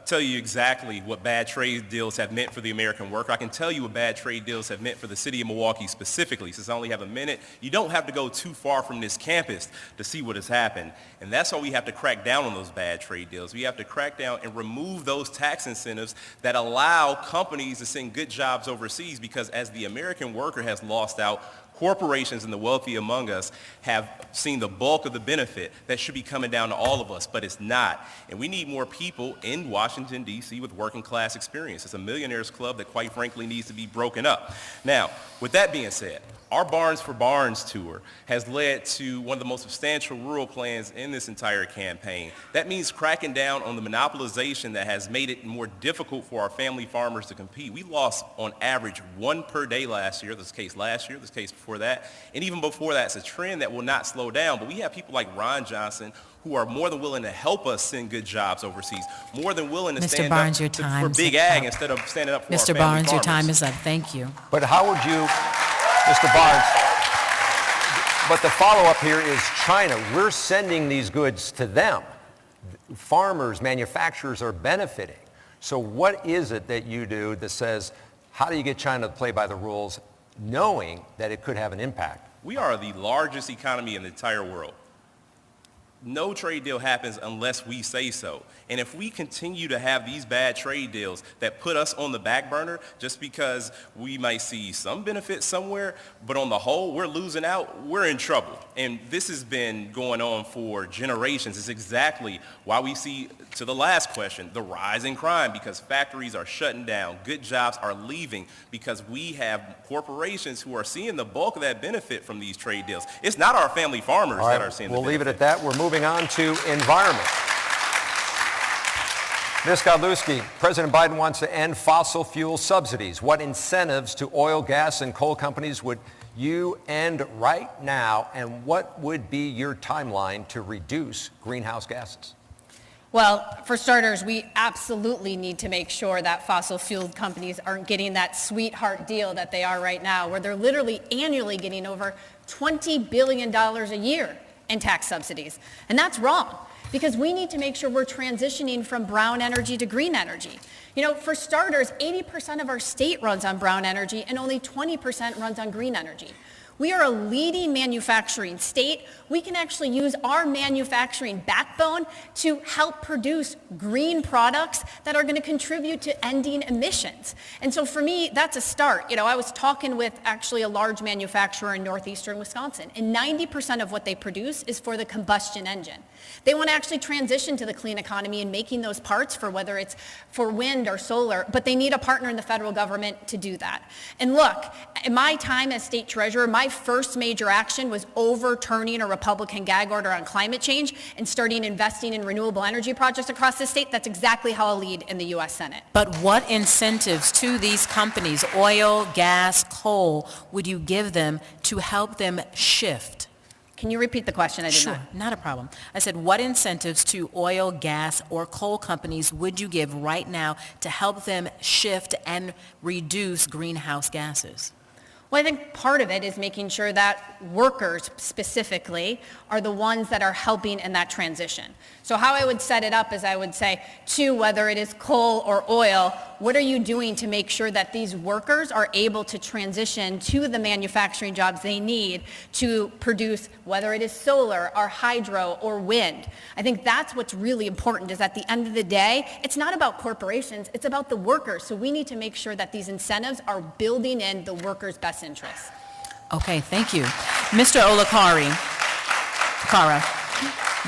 tell you exactly what bad trade deals have meant for the American worker. I can tell you what bad trade deals have meant for the city of Milwaukee specifically. Since I only have a minute, you don't have to go too far from this campus to see what has happened. And that's why we have to crack down on those bad trade deals. We have to crack down and remove those tax incentives that allow companies to send good jobs overseas, because as the American worker has lost out, corporations and the wealthy among us have seen the bulk of the benefit that should be coming down to all of us, but it's not. And we need more people in Washington, D.C. with working class experience. It's a millionaires club that quite frankly needs to be broken up. Now, with that being said, our Barns for Barns tour has led to one of the most substantial rural plans in this entire campaign. That means cracking down on the monopolization that has made it more difficult for our family farmers to compete. We lost on average one per day last year. This is the case last year, this is the case before that. And even before that, it's a trend that will not slow down. But we have people like Ron Johnson who are more than willing to help us send good jobs overseas, more than willing to stand up for big ag instead of standing up for our family farmers. Mr. Barnes, your time is up. Thank you. But how would you, Mr. Barnes, but the follow-up here is China. We're sending these goods to them. Farmers, manufacturers are benefiting. So what is it that you do that says, how do you get China to play by the rules, knowing that it could have an impact? We are the largest economy in the entire world. No trade deal happens unless we say so. And if we continue to have these bad trade deals that put us on the back burner just because we might see some benefit somewhere, but on the whole, we're losing out, we're in trouble. And this has been going on for generations. It's exactly why we see, to the last question, the rise in crime, because factories are shutting down, good jobs are leaving because we have corporations who are seeing the bulk of that benefit from these trade deals. It's not our family farmers that are seeing the benefit. We'll leave it at that. We're moving on to environment. Ms. Godlewski, President Biden wants to end fossil fuel subsidies. What incentives to oil, gas, and coal companies would you end right now, and what would be your timeline to reduce greenhouse gases? Well, for starters, we absolutely need to make sure that fossil fuel companies aren't getting that sweetheart deal that they are right now, where they're literally annually getting over $20 billion a year in tax subsidies. And that's wrong, because we need to make sure we're transitioning from brown energy to green energy. You know, for starters, 80% of our state runs on brown energy and only 20% runs on green energy. We are a leading manufacturing state. We can actually use our manufacturing backbone to help produce green products that are going to contribute to ending emissions. And so for me, that's a start. I was talking with actually a large manufacturer in northeastern Wisconsin, and 90% of what they produce is for the combustion engine. They want to actually transition to the clean economy and making those parts for whether it's for wind or solar, but they need a partner in the federal government to do that. And look, in my time as state treasurer, my first major action was overturning a Republican gag order on climate change and starting investing in renewable energy projects across the state. That's exactly how I'll lead in the U.S. Senate. But what incentives to these companies, oil, gas, coal, would you give them to help them shift? Can you repeat the question? I did Sure, not a problem. I said, what incentives to oil, gas, or coal companies would you give right now to help them shift and reduce greenhouse gases? Well, I think part of it is making sure that workers specifically are the ones that are helping in that transition. So how I would set it up is I would say, whether it is coal or oil, what are you doing to make sure that these workers are able to transition to the manufacturing jobs they need to produce, whether it is solar or hydro or wind? I think that's what's really important, is at the end of the day, it's not about corporations, it's about the workers. So we need to make sure that these incentives are building in the workers' best interests. Okay, thank you. Mr. Olicara,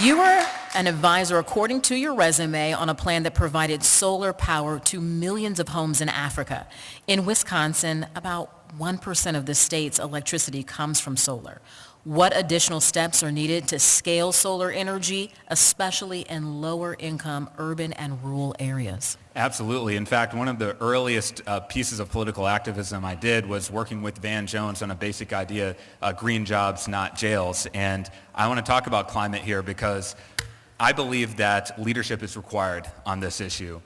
you were an advisor, according to your resume, on a plan that provided solar power to millions of homes in Africa. In Wisconsin, about 1% of the state's electricity comes from solar. What additional steps are needed to scale solar energy, especially in lower income urban and rural areas? Absolutely. In fact, one of the earliest pieces of political activism I did was working with Van Jones on a basic idea, green jobs, not jails. And I want to talk about climate here because I believe that leadership is required on this issue.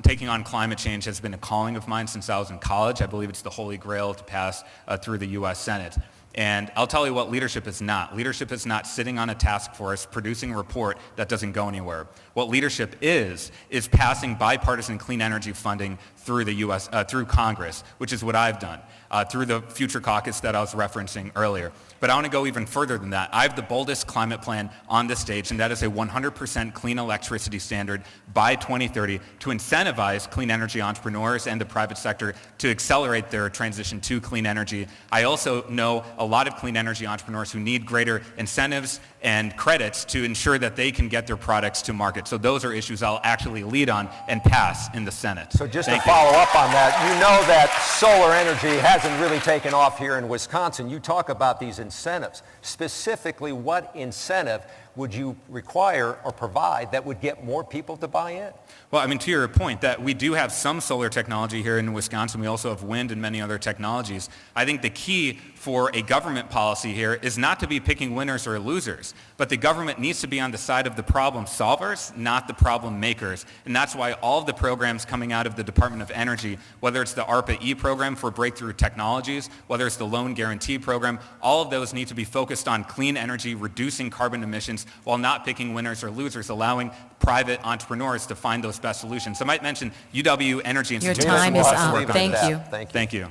Taking on climate change has been a calling of mine since I was in college. I believe it's the holy grail to pass through the U.S. Senate. And I'll tell you what leadership is not. Leadership is not sitting on a task force producing a report that doesn't go anywhere. What leadership is passing bipartisan clean energy funding through the U.S., through Congress, which is what I've done, through the Future Caucus that I was referencing earlier. But I want to go even further than that. I have the boldest climate plan on this stage, and that is a 100% clean electricity standard by 2030 to incentivize clean energy entrepreneurs and the private sector to accelerate their transition to clean energy. I also know a lot of clean energy entrepreneurs who need greater incentives and credits to ensure that they can get their products to market. So those are issues I'll actually lead on and pass in the Senate. So just to follow up on that, you know that solar energy hasn't really taken off here in Wisconsin. You talk about these incentives. Specifically, what incentive would you require or provide that would get more people to buy in? Well, I mean, to your point that we do have some solar technology here in Wisconsin. We also have wind and many other technologies. I think the key for a government policy here is not to be picking winners or losers, but the government needs to be on the side of the problem solvers, not the problem makers. And that's why all of the programs coming out of the Department of Energy, whether it's the ARPA-E program for breakthrough technologies, whether it's the loan guarantee program, all of those need to be focused on clean energy, reducing carbon emissions, while not picking winners or losers, allowing private entrepreneurs to find those best solutions. So I might mention UW Energy Institute. Your time is up. Thank you.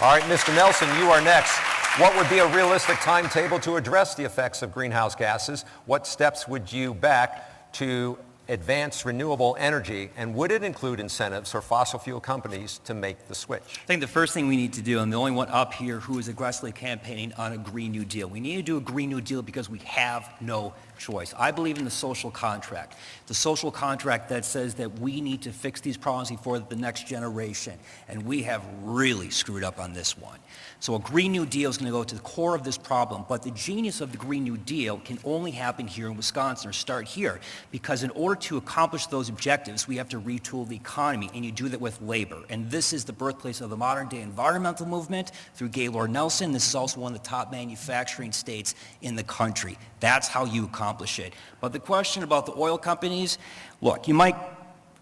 All right, Mr. Nelson, you are next. What would be a realistic timetable to address the effects of greenhouse gases? What steps would you back to advance renewable energy, and would it include incentives for fossil fuel companies to make the switch? I think the first thing we need to do, and the only one up here who is aggressively campaigning on a Green New Deal, we need to do a Green New Deal because we have no choice. I believe in the social contract that says that we need to fix these problems for the next generation, and we have really screwed up on this one. So a Green New Deal is going to go to the core of this problem, but the genius of the Green New Deal can only happen here in Wisconsin, or start here, because in order to accomplish those objectives, we have to retool the economy, and you do that with labor. And this is the birthplace of the modern-day environmental movement through Gaylord Nelson. This is also one of the top manufacturing states in the country. That's how you accomplish it. But the question about the oil companies, look,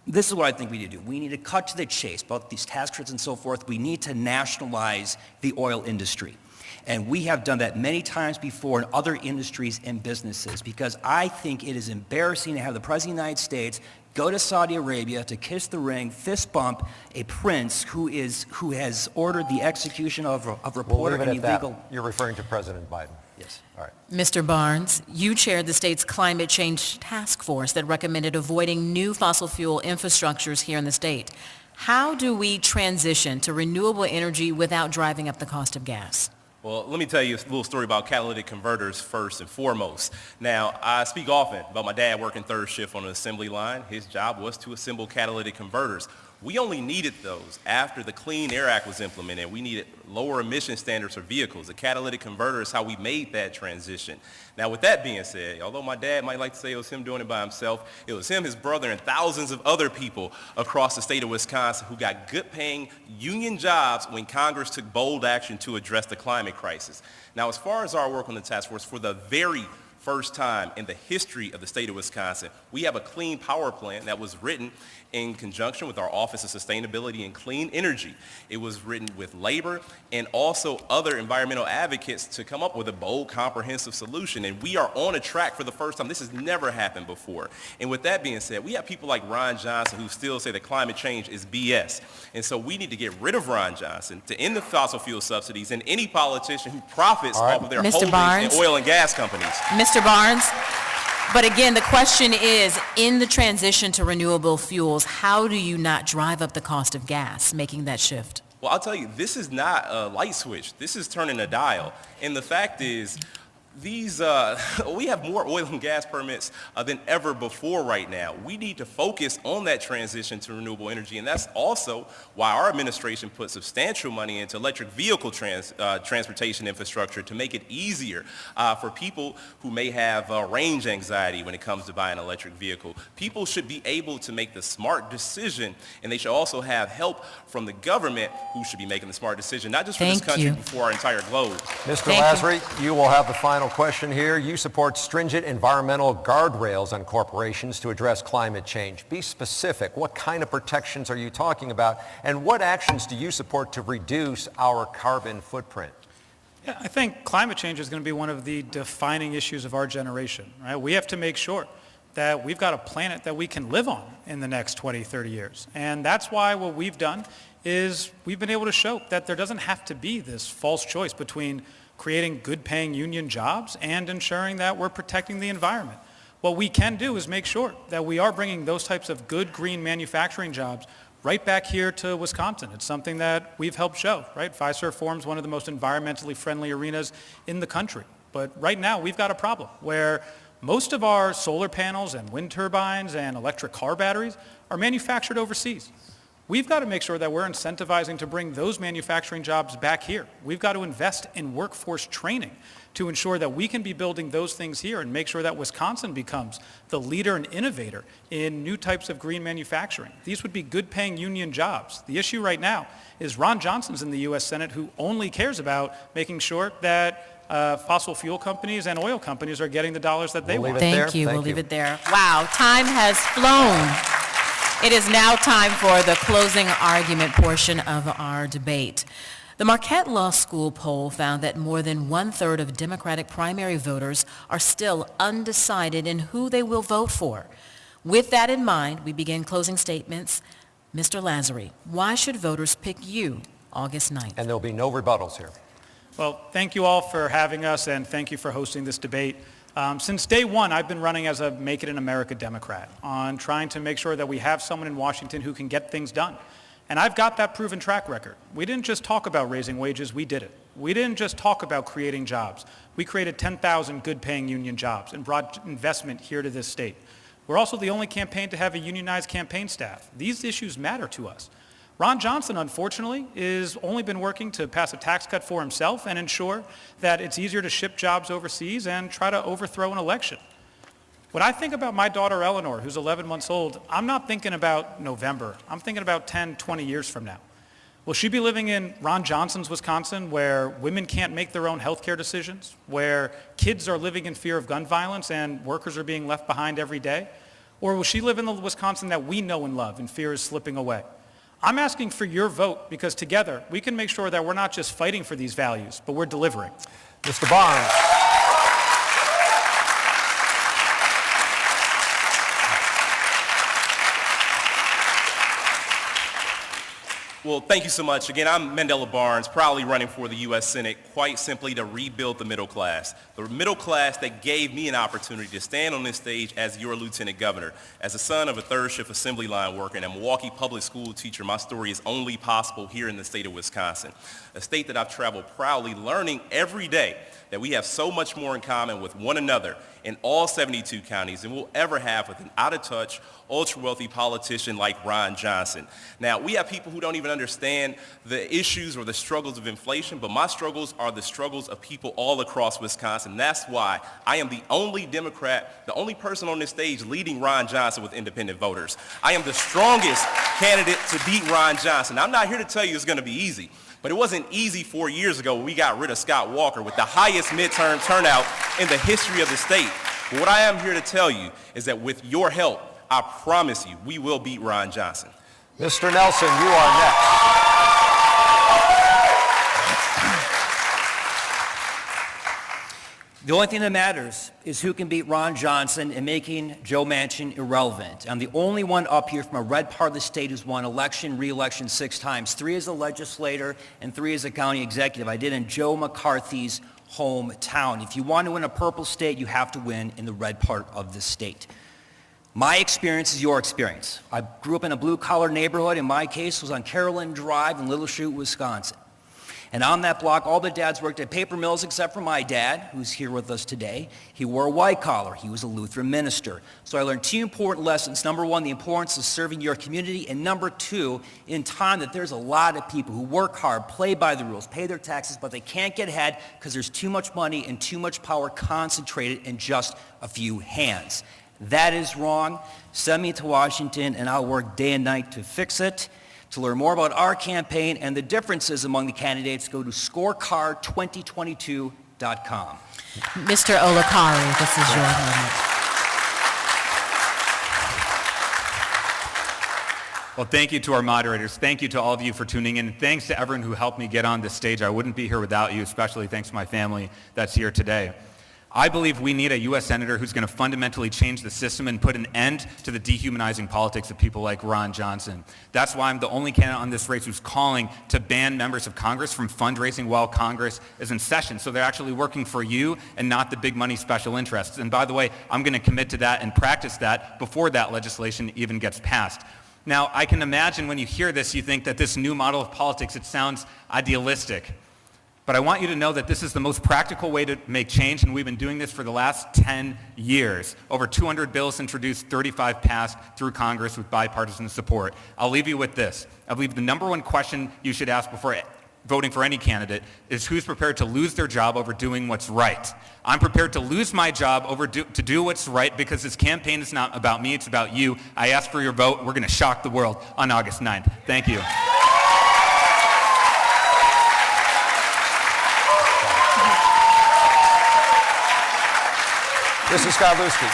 this is what I think we need to do. We need to cut to the chase about these tax credits and so forth. We need to nationalize the oil industry. And we have done that many times before in other industries and businesses, because I think it is embarrassing to have the President of the United States go to Saudi Arabia to kiss the ring, fist bump a prince who has ordered the execution of a reporter We'll leave it and at illegal. that. You're referring to President Biden. Yes. All right. Mr. Barnes, you chaired the state's climate change task force that recommended avoiding new fossil fuel infrastructures here in the state. How do we transition to renewable energy without driving up the cost of gas? Well, let me tell you a little story about catalytic converters first and foremost. Now, I speak often about my dad working third shift on an assembly line. His job was to assemble catalytic converters. We only needed those after the Clean Air Act was implemented. We needed lower emission standards for vehicles. The catalytic converter is how we made that transition. Now, with that being said, although my dad might like to say it was him doing it by himself, it was him, his brother, and thousands of other people across the state of Wisconsin who got good-paying union jobs when Congress took bold action to address the climate crisis. Now, as far as our work on the task force, for the very first time in the history of the state of Wisconsin, we have a clean power plan that was written in conjunction with our Office of Sustainability and Clean Energy. It was written with labor and also other environmental advocates to come up with a bold, comprehensive solution. And we are on a track for the first time. This has never happened before. And with that being said, we have people like Ron Johnson who still say that climate change is BS. And so we need to get rid of Ron Johnson to end the fossil fuel subsidies and any politician who profits off of their holdings in oil and gas companies. Mr. Barnes, but again, the question is, in the transition to renewable fuels, how do you not drive up the cost of gas, making that shift? Well, I'll tell you, this is not a light switch. This is turning a dial. And the fact is, we have more oil and gas permits than ever before right now. We need to focus on that transition to renewable energy, and that's also why our administration put substantial money into electric vehicle transportation infrastructure to make it easier for people who may have range anxiety when it comes to buying an electric vehicle. People should be able to make the smart decision, and they should also have help from the government who should be making the smart decision, not just for this country, but for our entire globe. Mr. Lasry, you will have the final question here. You support stringent environmental guardrails on corporations to address climate change. Be specific. What kind of protections are you talking about? And what actions do you support to reduce our carbon footprint? Yeah, I think climate change is going to be one of the defining issues of our generation. Right? We have to make sure that we've got a planet that we can live on in the next 20, 30 years. And that's why what we've done is we've been able to show that there doesn't have to be this false choice between creating good-paying union jobs and ensuring that we're protecting the environment. What we can do is make sure that we are bringing those types of good green manufacturing jobs right back here to Wisconsin. It's something that we've helped show, right? Fiserv forms one of the most environmentally friendly arenas in the country. But right now, we've got a problem where most of our solar panels and wind turbines and electric car batteries are manufactured overseas. We've got to make sure that we're incentivizing to bring those manufacturing jobs back here. We've got to invest in workforce training to ensure that we can be building those things here and make sure that Wisconsin becomes the leader and innovator in new types of green manufacturing. These would be good-paying union jobs. The issue right now is Ron Johnson's in the U.S. Senate who only cares about making sure that fossil fuel companies and oil companies are getting the dollars that they want. Thank you. We'll leave it there. Wow, time has flown. It is now time for the closing argument portion of our debate. The Marquette Law School poll found that more than one-third of Democratic primary voters are still undecided in who they will vote for. With that in mind, we begin closing statements. Mr. Lasry, why should voters pick you August 9th? And there'll be no rebuttals here. Well, thank you all for having us, and thank you for hosting this debate. Since day one, I've been running as a Make It in America Democrat on trying to make sure that we have someone in Washington who can get things done. And I've got that proven track record. We didn't just talk about raising wages, we did it. We didn't just talk about creating jobs. We created 10,000 good-paying union jobs and brought investment here to this state. We're also the only campaign to have a unionized campaign staff. These issues matter to us. Ron Johnson, unfortunately, has only been working to pass a tax cut for himself and ensure that it's easier to ship jobs overseas and try to overthrow an election. When I think about my daughter Eleanor, who's 11 months old, I'm not thinking about November. I'm thinking about 10, 20 years from now. Will she be living in Ron Johnson's Wisconsin, where women can't make their own health care decisions, where kids are living in fear of gun violence and workers are being left behind every day? Or will she live in the Wisconsin that we know and love and fear is slipping away? I'm asking for your vote because together we can make sure that we're not just fighting for these values, but we're delivering. Mr. Barnes. Well, thank you so much. Again, I'm Mandela Barnes, proudly running for the U.S. Senate, quite simply to rebuild the middle class. The middle class that gave me an opportunity to stand on this stage as your lieutenant governor. As a son of a third-shift assembly line worker and a Milwaukee public school teacher, my story is only possible here in the state of Wisconsin, a state that I've traveled proudly, learning every day that we have so much more in common with one another in all 72 counties than we'll ever have with an out-of-touch, ultra-wealthy politician like Ron Johnson. Now, we have people who don't even understand the issues or the struggles of inflation, but my struggles are the struggles of people all across Wisconsin. That's why I am the only Democrat, the only person on this stage leading Ron Johnson with independent voters. I am the strongest candidate to beat Ron Johnson. I'm not here to tell you it's going to be easy. But it wasn't easy 4 years ago when we got rid of Scott Walker with the highest midterm turnout in the history of the state. But what I am here to tell you is that with your help, I promise you, we will beat Ron Johnson. Mr. Nelson, you are next. The only thing that matters is who can beat Ron Johnson in making Joe Manchin irrelevant. I'm the only one up here from a red part of the state who's won election, re-election 6 times, 3 as a legislator and 3 as a county executive. I did in Joe McCarthy's hometown. If you want to win a purple state, you have to win in the red part of the state. My experience is your experience. I grew up in a blue-collar neighborhood. In my case, was on Carolyn Drive in Little Chute, Wisconsin. And on that block, all the dads worked at paper mills except for my dad, who's here with us today. He wore a white collar. He was a Lutheran minister. So I learned 2 important lessons. Number 1, the importance of serving your community. And number 2, in time, that there's a lot of people who work hard, play by the rules, pay their taxes, but they can't get ahead because there's too much money and too much power concentrated in just a few hands. That is wrong. Send me to Washington, and I'll work day and night to fix it. To learn more about our campaign and the differences among the candidates, go to scorecard2022.com. Mr. Olicara, this is your moment. Well, thank you to our moderators. Thank you to all of you for tuning in. Thanks to everyone who helped me get on this stage. I wouldn't be here without you, especially thanks to my family that's here today. I believe we need a U.S. Senator who's going to fundamentally change the system and put an end to the dehumanizing politics of people like Ron Johnson. That's why I'm the only candidate on this race who's calling to ban members of Congress from fundraising while Congress is in session. So they're actually working for you and not the big money special interests. And by the way, I'm going to commit to that and practice that before that legislation even gets passed. Now, I can imagine when you hear this, you think that this new model of politics, it sounds idealistic. But I want you to know that this is the most practical way to make change, and we've been doing this for the last 10 years. Over 200 bills introduced, 35 passed through Congress with bipartisan support. I'll leave you with this. I believe the number 1 question you should ask before voting for any candidate is who's prepared to lose their job over doing what's right. I'm prepared to lose my job to do what's right because this campaign is not about me, it's about you. I ask for your vote. We're going to shock the world on August 9th. Thank you. Mrs. Godlewski.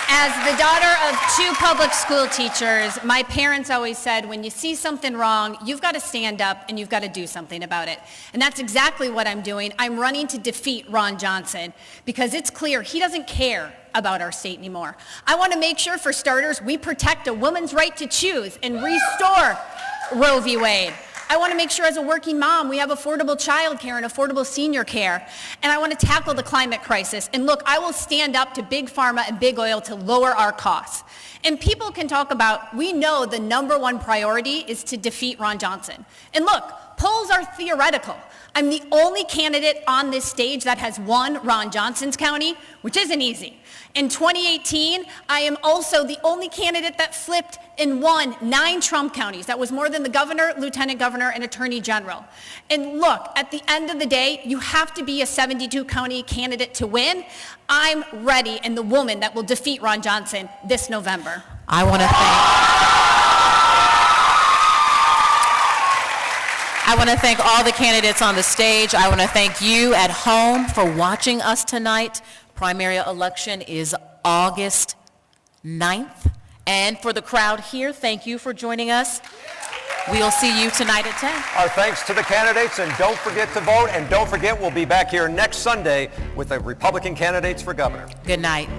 As the daughter of 2 public school teachers, my parents always said, when you see something wrong, you've got to stand up and you've got to do something about it. And that's exactly what I'm doing. I'm running to defeat Ron Johnson because it's clear he doesn't care about our state anymore. I want to make sure, for starters, we protect a woman's right to choose and restore Roe v. Wade. I want to make sure as a working mom we have affordable child care and affordable senior care. And I want to tackle the climate crisis. And look, I will stand up to big pharma and big oil to lower our costs. And people can talk about, we know the number 1 priority is to defeat Ron Johnson. And look, polls are theoretical. I'm the only candidate on this stage that has won Ron Johnson's county, which isn't easy. In 2018, I am also the only candidate that flipped and won 9 Trump counties. That was more than the governor, lieutenant governor, and attorney general. And look, at the end of the day, you have to be a 72 county candidate to win. I'm ready and the woman that will defeat Ron Johnson this November. I want to thank all the candidates on the stage. I want to thank you at home for watching us tonight. Primary election is August 9th. And for the crowd here, thank you for joining us. We'll see you tonight at 10. Our thanks to the candidates, and don't forget to vote. And don't forget, we'll be back here next Sunday with the Republican candidates for governor. Good night.